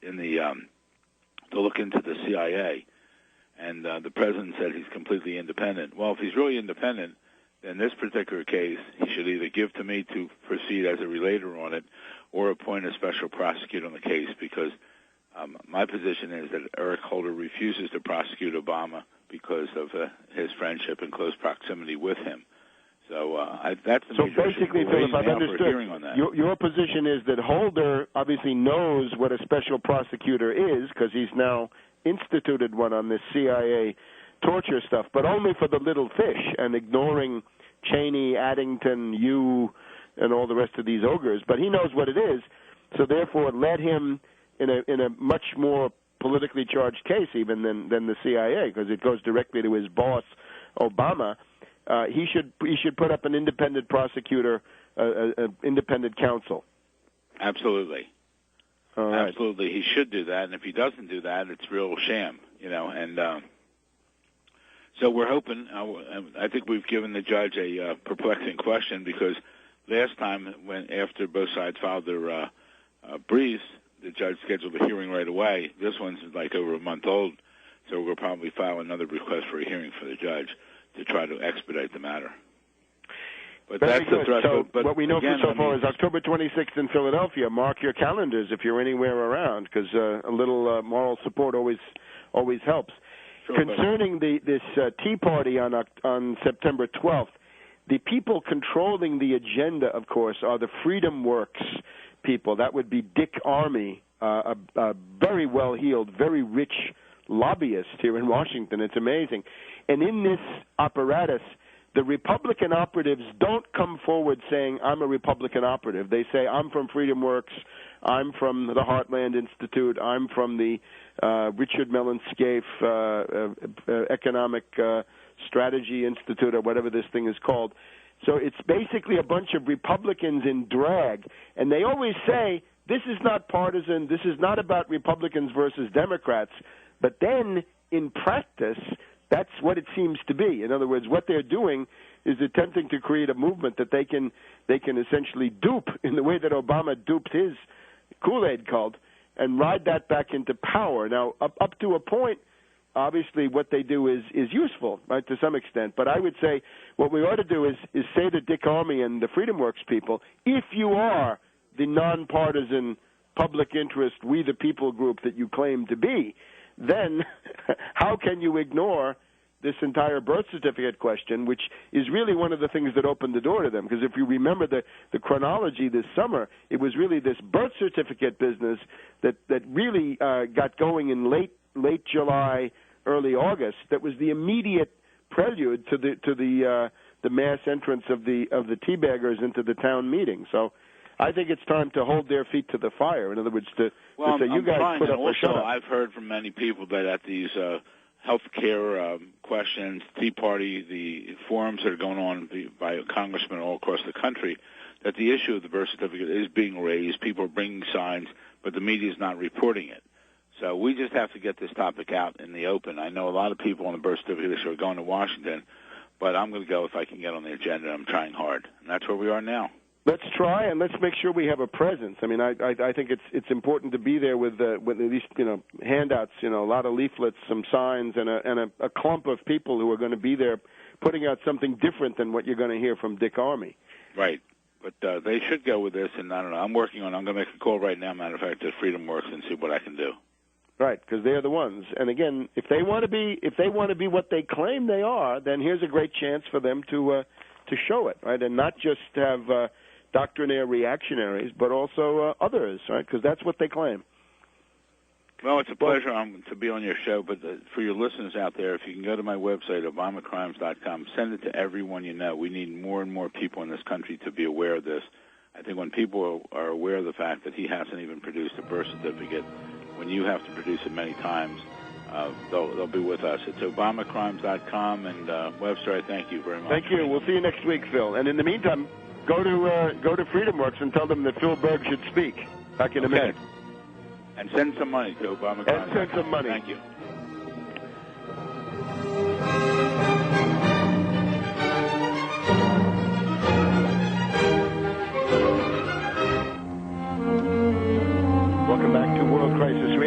to look into the CIA, and the president said he's completely independent. Well, if he's really independent, then this particular case, he should either give to me to proceed as a relator on it, or appoint a special prosecutor on the case, because my position is that Eric Holder refuses to prosecute Obama because of his friendship and close proximity with him. So that's the major basically, issue. Philip, I've understood. On that. Your position is that Holder obviously knows what a special prosecutor is, because he's now instituted one on this CIA torture stuff, but only for the little fish, and ignoring Cheney, Addington, you, and all the rest of these ogres. But he knows what it is, so therefore let him in a much more politically charged case even than the CIA, because it goes directly to his boss, Obama. He should put up an independent prosecutor, independent counsel. Absolutely. All right. Absolutely, he should do that, and if he doesn't do that, it's real sham, and so we're hoping, I think we've given the judge a perplexing question, because last time, after both sides filed their briefs, the judge scheduled a hearing right away. This one's like over a month old, so we'll probably file another request for a hearing for the judge to try to expedite the matter. But Very that's good. the threshold. So what we know again, so far is October 26th in Philadelphia. Mark your calendars if you're anywhere around, because a little moral support always helps. Sure, Concerning this Tea Party on September 12th, the people controlling the agenda, of course, are the Freedom Works people. That would be Dick Armey, a very well-heeled, very rich lobbyist here in Washington. It's amazing. And in this apparatus, the Republican operatives don't come forward saying, I'm a Republican operative. They say, I'm from Freedom Works, I'm from the Heartland Institute, I'm from the Richard Mellon Scaife Economic Strategy Institute, or whatever this thing is called. So it's basically a bunch of Republicans in drag, and they always say, this is not partisan, this is not about Republicans versus Democrats, but then in practice, that's what it seems to be. In other words, what they're doing is attempting to create a movement that they can essentially dupe in the way that Obama duped his Kool-Aid cult, and ride that back into power. Now, up to a point, obviously what they do is useful, right, to some extent. But I would say what we ought to do is say to Dick Armey and the Freedom Works people, if you are the nonpartisan public interest, we the people group that you claim to be, then how can you ignore this entire birth certificate question, which is really one of the things that opened the door to them? Because if you remember the chronology this summer, it was really this birth certificate business that really got going in late July, early August. That was the immediate prelude to the mass entrance of the teabaggers into the town meeting. So I think it's time to hold their feet to the fire. In other words, to say, you guys put up or shut up. I've heard from many people that at these health care questions, Tea Party, the forums that are going on by congressmen all across the country, that the issue of the birth certificate is being raised. People are bringing signs, but the media is not reporting it. So we just have to get this topic out in the open. I know a lot of people on the birth certificate issue are going to Washington, but I'm going to go if I can get on the agenda. I'm trying hard, and that's where we are now. Let's try, and let's make sure we have a presence. I mean, I think it's important to be there with at least handouts, a lot of leaflets, some signs, and a clump of people who are going to be there, putting out something different than what you're going to hear from Dick Armey. Right, but they should go with this, and I don't know. I'm working on. I'm going to make a call right now, matter of fact, to Freedom Works, and see what I can do. Right, because they're the ones. And again, if they want to be what they claim they are, then here's a great chance for them to show it, right, and not just have doctrinaire reactionaries, but also others, right? Because that's what they claim. Well, it's a pleasure to be on your show, but for your listeners out there, if you can go to my website, obamacrimes.com, send it to everyone you know. We need more and more people in this country to be aware of this. I think when people are aware of the fact that he hasn't even produced a birth certificate, when you have to produce it many times, they'll be with us. It's obamacrimes.com, and Webster, I thank you very much. Thank you. We'll see you next week, Phil. And in the meantime, go to Freedom Works and tell them that Phil Berg should speak. Back in a minute. And send some money to Obama. And send some money. Thank you. Welcome back to World Crisis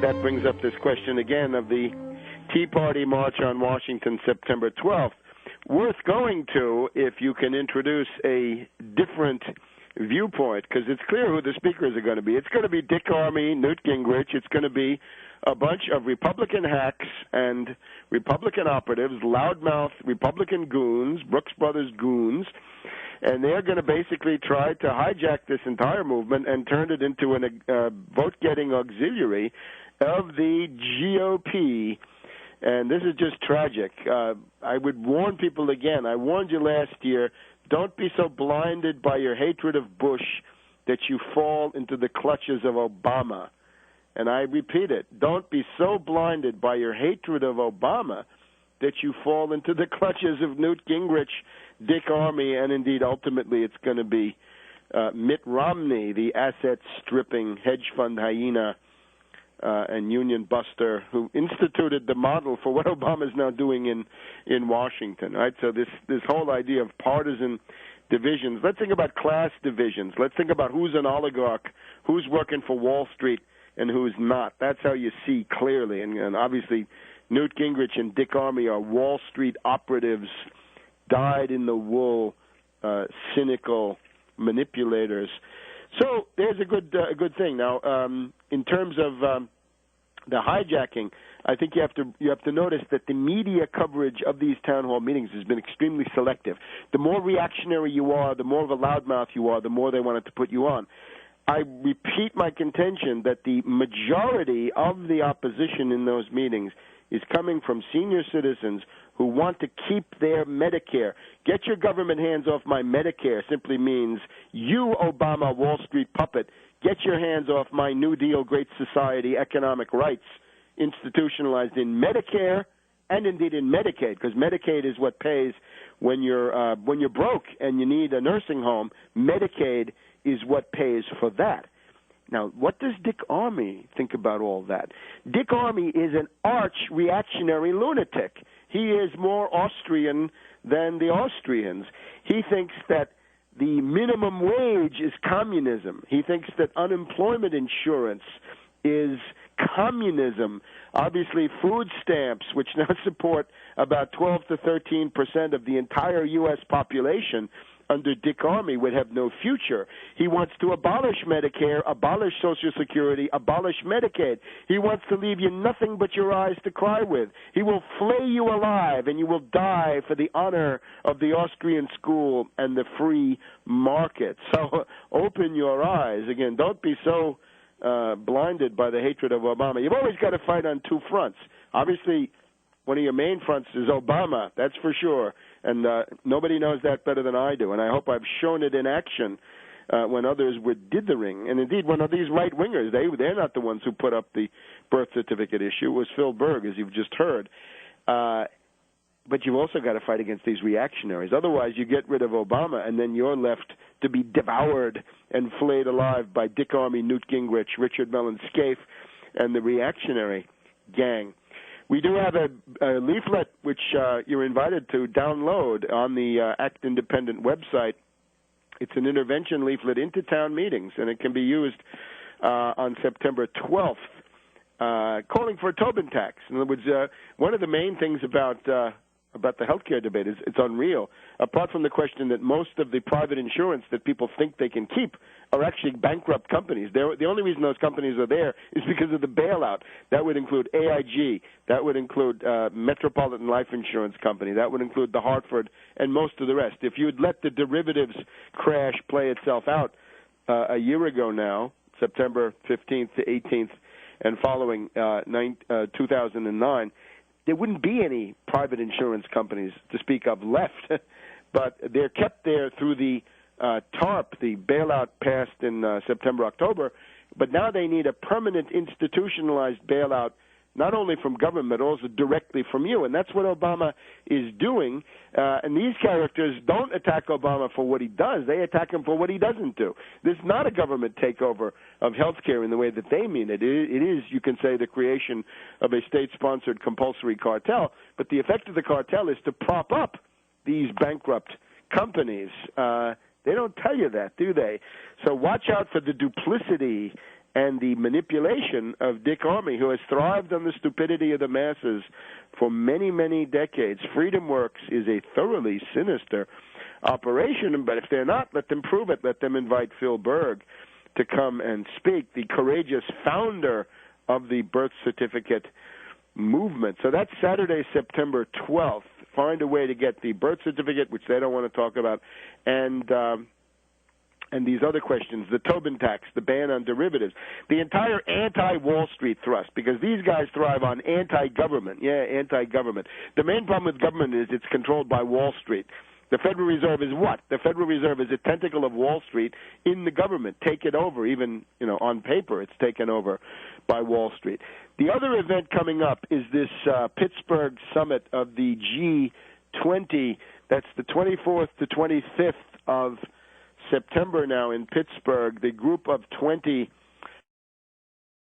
that brings up this question again of the Tea Party March on Washington, September 12th. Worth going to if you can introduce a different viewpoint, because it's clear who the speakers are going to be. It's going to be Dick Armey, Newt Gingrich. It's going to be a bunch of Republican hacks and Republican operatives, loudmouth Republican goons, Brooks Brothers goons, and they're going to basically try to hijack this entire movement and turn it into a vote-getting auxiliary of the GOP. And this is just tragic. I would warn people again. I warned you last year, don't be so blinded by your hatred of Bush that you fall into the clutches of Obama. And I repeat it, don't be so blinded by your hatred of Obama that you fall into the clutches of Newt Gingrich, Dick Armey, and indeed ultimately it's going to be Mitt Romney, the asset-stripping hedge fund hyena and union buster who instituted the model for what Obama is now doing in Washington. Right? So this whole idea of partisan divisions. Let's think about class divisions. Let's think about who's an oligarch, who's working for Wall Street, and who's not. That's how you see clearly. And obviously, Newt Gingrich and Dick Armey are Wall Street operatives, dyed-in-the-wool, cynical manipulators. So there's a good thing. Now, in terms of the hijacking, I think you have to notice that the media coverage of these town hall meetings has been extremely selective. The more reactionary you are, the more of a loudmouth you are, the more they wanted to put you on. I repeat my contention that the majority of the opposition in those meetings is coming from senior citizens who want to keep their Medicare. Get your government hands off my Medicare simply means you, Obama, Wall Street puppet, get your hands off my New Deal, Great Society economic rights institutionalized in Medicare and indeed in Medicaid, because Medicaid is what pays when you're broke and you need a nursing home. Medicaid is what pays for that. Now, what does Dick Armey think about all that? Dick Armey is an arch-reactionary lunatic. He is more Austrian than the Austrians. He thinks that the minimum wage is communism. He thinks that unemployment insurance is communism. Obviously, food stamps, which now support about 12 to 13% of the entire U.S. population, under Dick Armey would have no future. He wants to abolish Medicare, abolish Social Security, abolish Medicaid. He wants to leave you nothing but your eyes to cry with. He will flay you alive, and you will die for the honor of the Austrian school and the free market. So open your eyes. Again, don't be so blinded by the hatred of Obama. You've always got to fight on two fronts. Obviously, one of your main fronts is Obama, that's for sure. And nobody knows that better than I do. And I hope I've shown it in action when others were dithering. And indeed, one of these right-wingers, they're not the ones who put up the birth certificate issue. It was Phil Berg, as you've just heard. But you've also got to fight against these reactionaries. Otherwise, you get rid of Obama, and then you're left to be devoured and flayed alive by Dick Armey, Newt Gingrich, Richard Mellon Scaife, and the reactionary gang. We do have a leaflet which you're invited to download on the Act Independent website. It's an intervention leaflet into town meetings, and it can be used on September 12th, calling for a Tobin tax. In other words, one of the main things about the health care debate is it's unreal. Apart from the question that most of the private insurance that people think they can keep are actually bankrupt companies. The only reason those companies are there is because of the bailout. That would include AIG. That would include Metropolitan Life Insurance Company. That would include the Hartford and most of the rest. If you had let the derivatives crash play itself out a year ago now, September 15th to 18th, and following 2009, there wouldn't be any private insurance companies to speak of left. But they're kept there through the TARP, the bailout passed in September, October. But now they need a permanent institutionalized bailout, not only from government, but also directly from you. And that's what Obama is doing. And these characters don't attack Obama for what he does. They attack him for what he doesn't do. This is not a government takeover of health care in the way that they mean it. It is, you can say, the creation of a state-sponsored compulsory cartel. But the effect of the cartel is to prop up these bankrupt companies. They don't tell you that, do they? So watch out for the duplicity and the manipulation of Dick Armey, who has thrived on the stupidity of the masses for many, many decades. Freedom Works is a thoroughly sinister operation, but if they're not, let them prove it. Let them invite Phil Berg to come and speak, the courageous founder of the birth certificate movement. So that's Saturday, September 12th. Find a way to get the birth certificate, which they don't want to talk about, and these other questions, the Tobin tax, the ban on derivatives, the entire anti-Wall Street thrust, because these guys thrive on anti-government. Yeah, anti-government. The main problem with government is it's controlled by Wall Street. The Federal Reserve is what? The Federal Reserve is a tentacle of Wall Street in the government. Take it over. Even, on paper, it's taken over by Wall Street. The other event coming up is this Pittsburgh summit of the G20. That's the 24th to 25th of September now in Pittsburgh. The group of 20